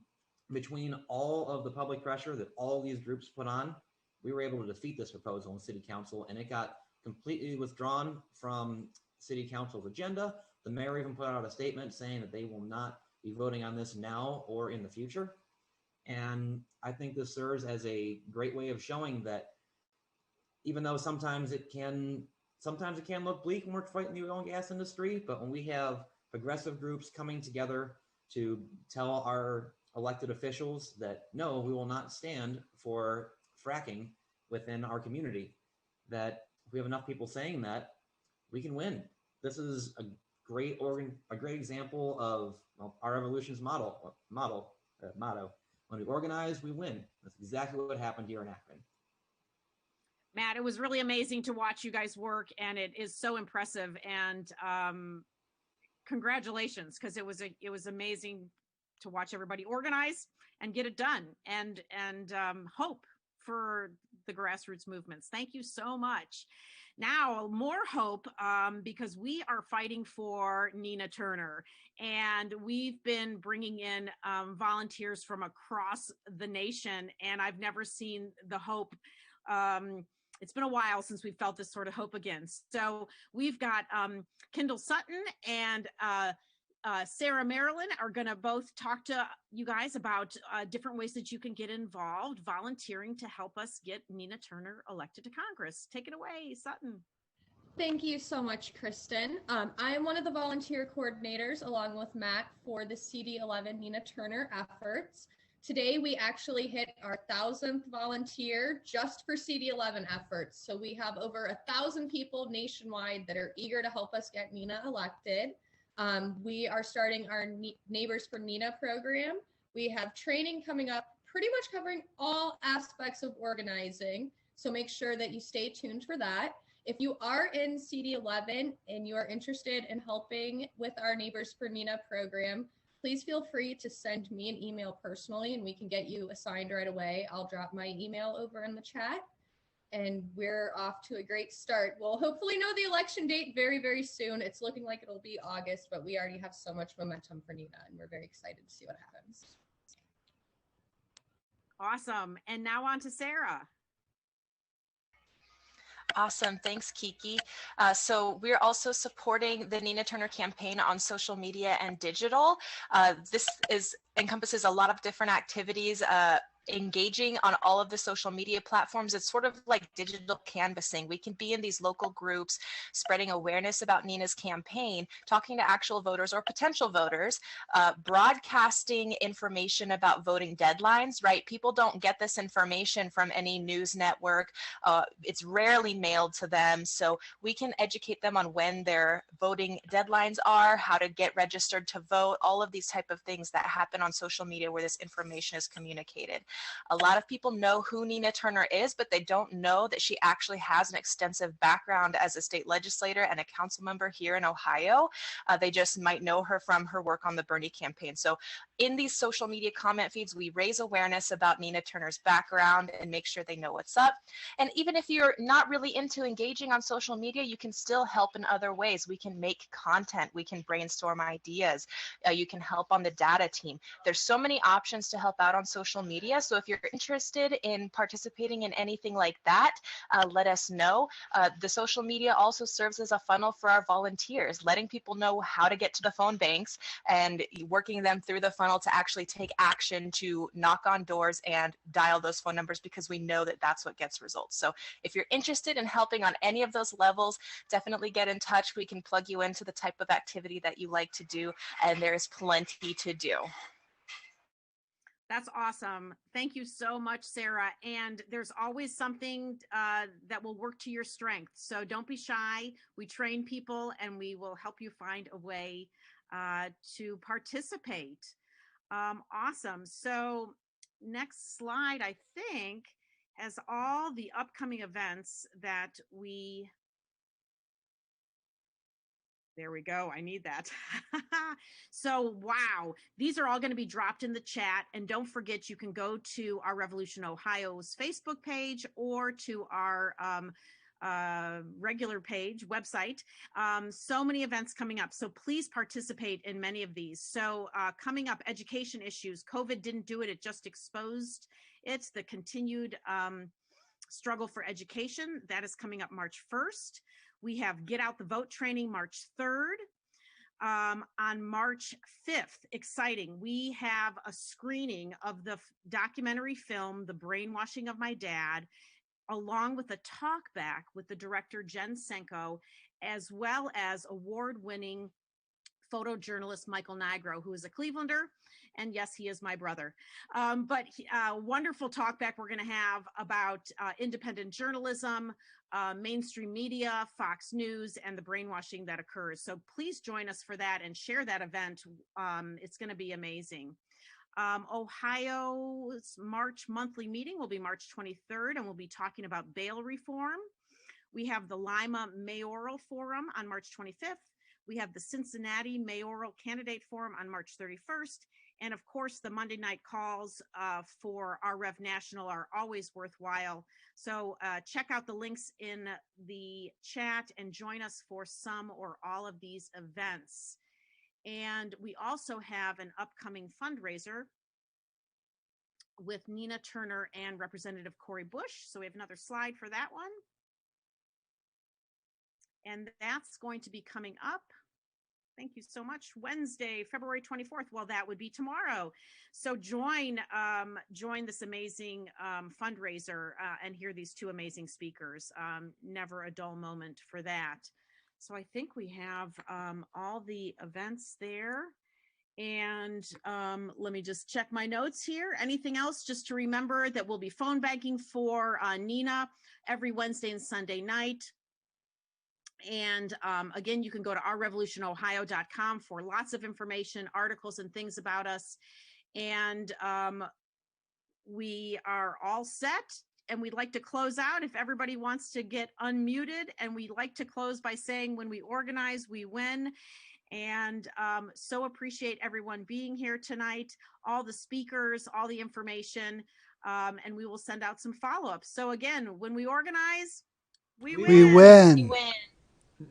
H: between all of the public pressure that all these groups put on, we were able to defeat this proposal in City Council, and it got completely withdrawn from City Council's agenda. The mayor even put out a statement saying that they will not be voting on this now or in the future. And I think this serves as a great way of showing that even though sometimes it can look bleak when we're fighting the oil and gas industry, but when we have progressive groups coming together to tell our elected officials that no, we will not stand for fracking within our community, that if we have enough people saying that, we can win. This is a great example of our revolution's motto. When we organize, we win. That's exactly what happened here in Akron.
A: Matt, it was really amazing to watch you guys work, and it is so impressive. And congratulations, because it was amazing to watch everybody organize and get it done, and hope for the grassroots movements. Thank you so much. Now, more hope, because we are fighting for Nina Turner, and we've been bringing in volunteers from across the nation, and I've never seen the hope. It's been a while since we've felt this sort of hope again. So we've got Kendall Sutton and Sarah Marilyn are going to both talk to you guys about different ways that you can get involved, volunteering to help us get Nina Turner elected to Congress. Take it away, Sutton.
I: Thank you so much, Kristen. I am one of the volunteer coordinators along with Matt for the CD11 Nina Turner efforts. Today, we actually hit our 1,000th volunteer just for CD11 efforts. So we have over 1,000 people nationwide that are eager to help us get Nina elected. We are starting our Neighbors for Nina program. We have training coming up, pretty much covering all aspects of organizing. So make sure that you stay tuned for that. If you are in CD11 and you are interested in helping with our Neighbors for Nina program, please feel free to send me an email personally and we can get you assigned right away. I'll drop my email over in the chat and we're off to a great start. We'll hopefully know the election date very, very soon. It's looking like it'll be August, but we already have so much momentum for Nina and we're very excited to see what happens.
A: Awesome. And now on to Sarah.
J: Awesome. Thanks, Kiki. So we're also supporting the Nina Turner campaign on social media and digital. This encompasses a lot of different activities, engaging on all of the social media platforms. It's sort of like digital canvassing. We can be in these local groups, spreading awareness about Nina's campaign, talking to actual voters or potential voters, broadcasting information about voting deadlines, right? People don't get this information from any news network. It's rarely mailed to them. So we can educate them on when their voting deadlines are, how to get registered to vote, all of these type of things that happen on social media where this information is communicated. A lot of people know who Nina Turner is, but they don't know that she actually has an extensive background as a state legislator and a council member here in Ohio. They just might know her from her work on the Bernie campaign. So in these social media comment feeds, we raise awareness about Nina Turner's background and make sure they know what's up. And even if you're not really into engaging on social media, you can still help in other ways. We can make content, we can brainstorm ideas, you can help on the data team. There's so many options to help out on social media. So if you're interested in participating in anything like that, let us know. The social media also serves as a funnel for our volunteers, letting people know how to get to the phone banks and working them through the funnel to actually take action to knock on doors and dial those phone numbers, because we know that that's what gets results. So if you're interested in helping on any of those levels, definitely get in touch. We can plug you into the type of activity that you like to do, and there's plenty to do.
A: That's awesome. Thank you so much, Sarah. And there's always something that will work to your strength. So don't be shy. We train people and we will help you find a way to participate. Awesome. So next slide, I think, has all the upcoming events that we... There we go. I need that. So, wow, these are all going to be dropped in the chat. And don't forget, you can go to our Revolution Ohio's Facebook page or to our regular page website. So many events coming up. So please participate in many of these. So coming up, education issues. COVID didn't do it. It just exposed it. The continued struggle for education. That is coming up March 1st. We have Get Out the Vote training March 3rd. On March 5th, exciting, we have a screening of the documentary film, The Brainwashing of My Dad, along with a talk back with the director, Jen Senko, as well as award-winning photojournalist Michael Nigro, who is a Clevelander. And yes, he is my brother. But wonderful talk back we're going to have about independent journalism, mainstream media, Fox News, and the brainwashing that occurs. So please join us for that and share that event. It's going to be amazing. Ohio's March monthly meeting will be March 23rd, and we'll be talking about bail reform. We have the Lima Mayoral Forum on March 25th. We have the Cincinnati Mayoral Candidate Forum on March 31st. And of course, the Monday night calls for our Rev National are always worthwhile. So check out the links in the chat and join us for some or all of these events. And we also have an upcoming fundraiser with Nina Turner and Representative Cori Bush. So we have another slide for that one. And that's going to be coming up. Thank you so much. Wednesday, February 24th. Well, that would be tomorrow. So join this amazing fundraiser and hear these two amazing speakers. Never a dull moment for that. So I think we have all the events there. And let me just check my notes here. Anything else? Just to remember that we'll be phone banking for Nina every Wednesday and Sunday night. And again, you can go to ourrevolutionohio.com for lots of information, articles, and things about us. And we are all set. And we'd like to close out if everybody wants to get unmuted. And we'd like to close by saying, when we organize, we win. And so appreciate everyone being here tonight, all the speakers, all the information, and we will send out some follow-ups. So again, when we organize, we win.
B: We win.
J: We win.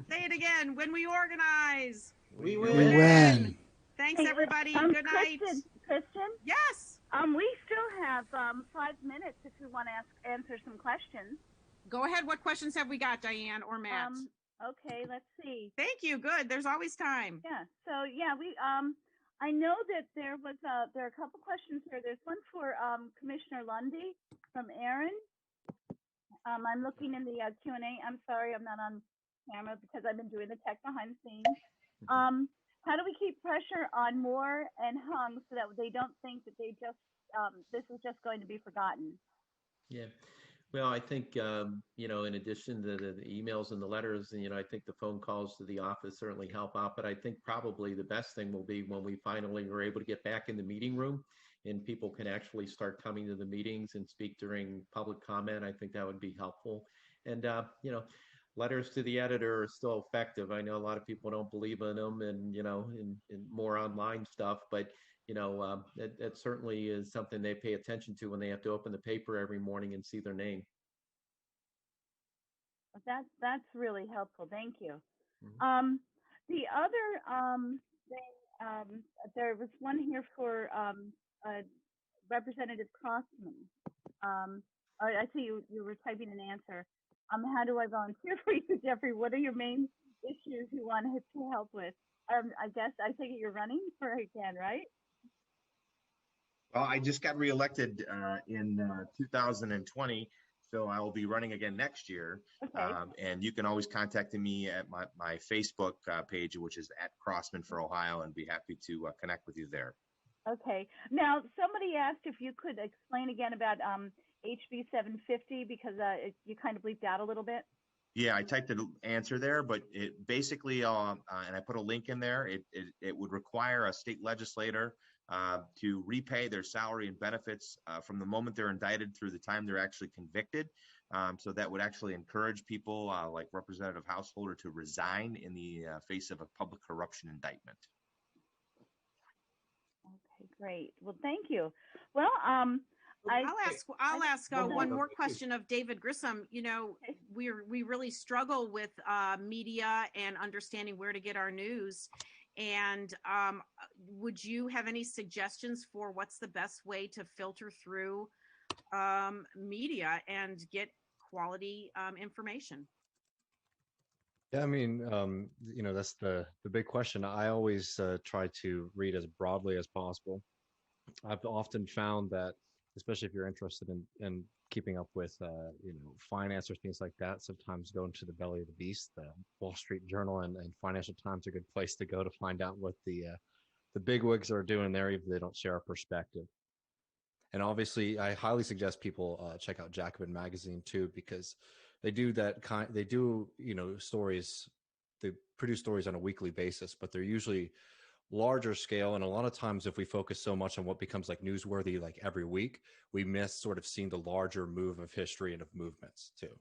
A: Say it again. When we organize,
H: We
B: We
H: win.
B: win.
A: Thanks, everybody. Good night.
K: Kristen,
A: Yes.
K: we still have 5 minutes if you want to answer some questions.
A: Go ahead. What questions have we got, Diane or Matt?
K: Okay, let's see.
A: Thank you. Good. There's always time.
K: Yeah. So yeah, we I know that there are a couple questions here. There's one for Commissioner Lundy from Aaron. I'm looking in the Q&A. I'm sorry, I'm not on camera because I've been doing the tech behind the scenes. How do we keep pressure on Moore and Hung so that they don't think that they just this is just going to be forgotten?
F: Yeah. Well, I think, in addition to the emails and the letters, and, I think the phone calls to the office certainly help out. But I think probably the best thing will be when we finally are able to get back in the meeting room and people can actually start coming to the meetings and speak during public comment. I think that would be helpful. And, letters to the editor are still effective. I know a lot of people don't believe in them and, in more online stuff, but that certainly is something they pay attention to when they have to open the paper every morning and see their name.
K: That's really helpful. Thank you.
F: Mhm.
K: The other thing, there was one here for Representative Crossman. I see you were typing an answer. How do I volunteer for you, Jeffrey? What are your main issues you want to help with? I guess I think you're running for again, right?
G: Well, I just got reelected in 2020, so I will be running again next year.
K: Okay.
G: And you can always contact me at my Facebook page, which is @Crossman4Ohio, and be happy to connect with you there.
K: Okay. Now, somebody asked if you could explain again about HB 750 because you kind of bleeped out a little bit.
G: Yeah, I typed the answer there, but it basically, and I put a link in there, it would require a state legislator to repay their salary and benefits from the moment they're indicted through the time they're actually convicted. So that would actually encourage people like Representative Householder to resign in the face of a public corruption indictment.
K: Okay, great. Well, thank you. Well,
A: I'll ask one more question of David Grissom. We really struggle with media and understanding where to get our news. And would you have any suggestions for what's the best way to filter through media and get quality information?
E: Yeah, I mean, that's the big question. I always try to read as broadly as possible. I've often found that, especially if you're interested in keeping up with, finance or things like that, sometimes go into the belly of the beast. The Wall Street Journal and Financial Times are a good place to go to find out what the bigwigs are doing there, even if they don't share a perspective. And obviously, I highly suggest people check out Jacobin Magazine too, because they do stories. They produce stories on a weekly basis, but they're usually larger scale. And a lot of times, if we focus so much on what becomes like newsworthy, like every week, we miss sort of seeing the larger move of history and of movements too.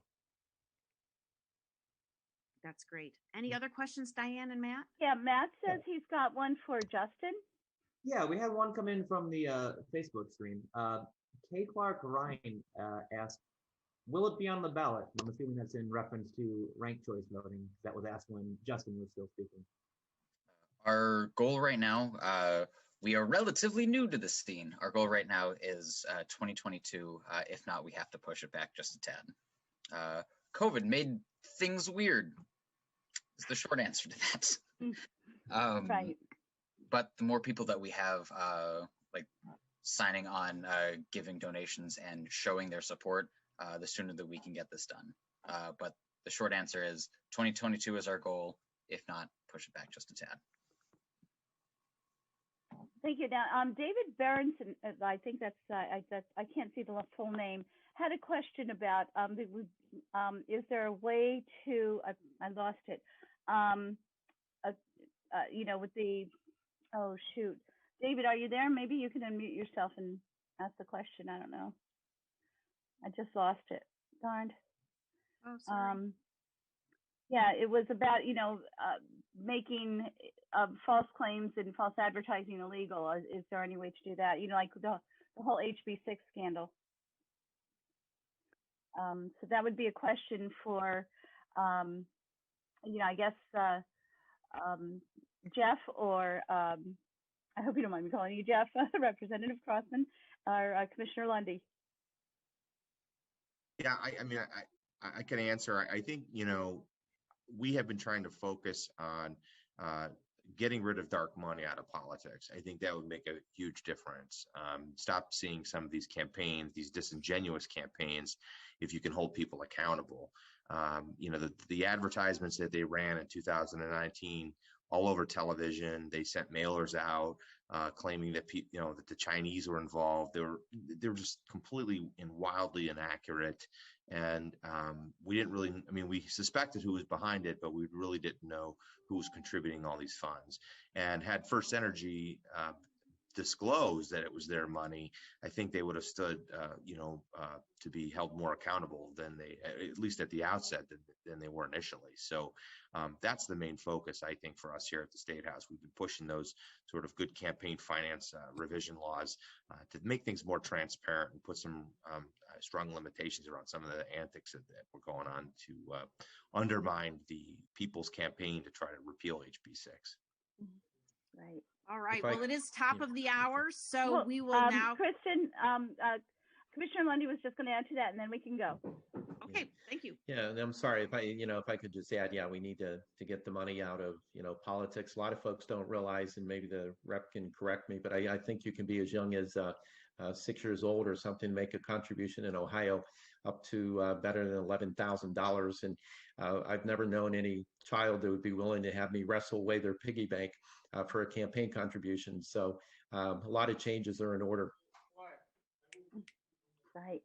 A: That's great. Any other questions, Diane and Matt?
K: Yeah, Matt says he's got one for Justin.
H: Yeah, we had one come in from the Facebook stream. Kay Clark Ryan asked, will it be on the ballot? I'm assuming that's in reference to ranked choice voting. That was asked when Justin was still speaking.
C: Our goal right now, we are relatively new to this scene. Our goal right now is 2022. If not, we have to push it back just a tad. COVID made things weird. Is the short answer to that.
K: Right.
C: But the more people that we have, like signing on, giving donations, and showing their support, the sooner that we can get this done. But the short answer is 2022 is our goal. If not, push it back just a tad.
K: Thank you. Now, David Berenson, I think that's I can't see the full name, had a question about is there a way to I lost it, with the David, are you there? Maybe you can unmute yourself and ask the question. I don't know. I just lost it. Darned.
A: Oh, sorry.
K: Yeah, it was about making false claims and false advertising illegal. Is there any way to do that? Like the whole HB6 scandal. So that would be a question for, I guess Jeff, or I hope you don't mind me calling you Jeff, Representative Crossman, or Commissioner Lundy.
G: Yeah, I can answer. I think, we have been trying to focus on getting rid of dark money out of politics. I think that would make a huge difference. Stop seeing some of these campaigns, these disingenuous campaigns, if you can hold people accountable. The advertisements that they ran in 2019 all over television, they sent mailers out claiming that that the Chinese were involved. They were just completely and wildly inaccurate. And we didn't really, we suspected who was behind it, but we really didn't know who was contributing all these funds. And had First Energy disclosed that it was their money, I think they would have stood, to be held more accountable than they, at least at the outset, than they were initially. So that's the main focus, I think, for us here at the State House. We've been pushing those sort of good campaign finance revision laws to make things more transparent and put some strong limitations around some of the antics that were going on to undermine the People's Campaign to try to repeal HB6.
K: Right.
A: All right. Well, it is top of the hour, so we will now.
K: Kristen, Commissioner Lundy was just going to add to that, and then we can go.
A: Okay. Thank you.
F: Yeah, and I'm sorry if I could just add, we need to get the money out of politics. A lot of folks don't realize, and maybe the rep can correct me, but I think you can be as young as 6 years old or something, make a contribution in Ohio up to better than $11,000. And I've never known any child that would be willing to have me wrestle away their piggy bank for a campaign contribution. So a lot of changes are in order.
K: Right.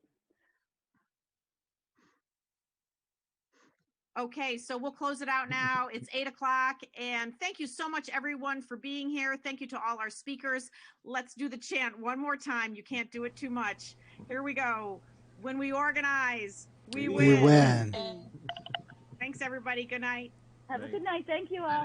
A: Okay, so we'll close it out now. It's 8:00, and thank you so much, everyone, for being here. Thank you to all our speakers. Let's do the chant one more time. You can't do it too much. Here we go. When we organize, we win.
B: We win.
A: Thanks, everybody. Good night.
K: Have a good night. Thank you all.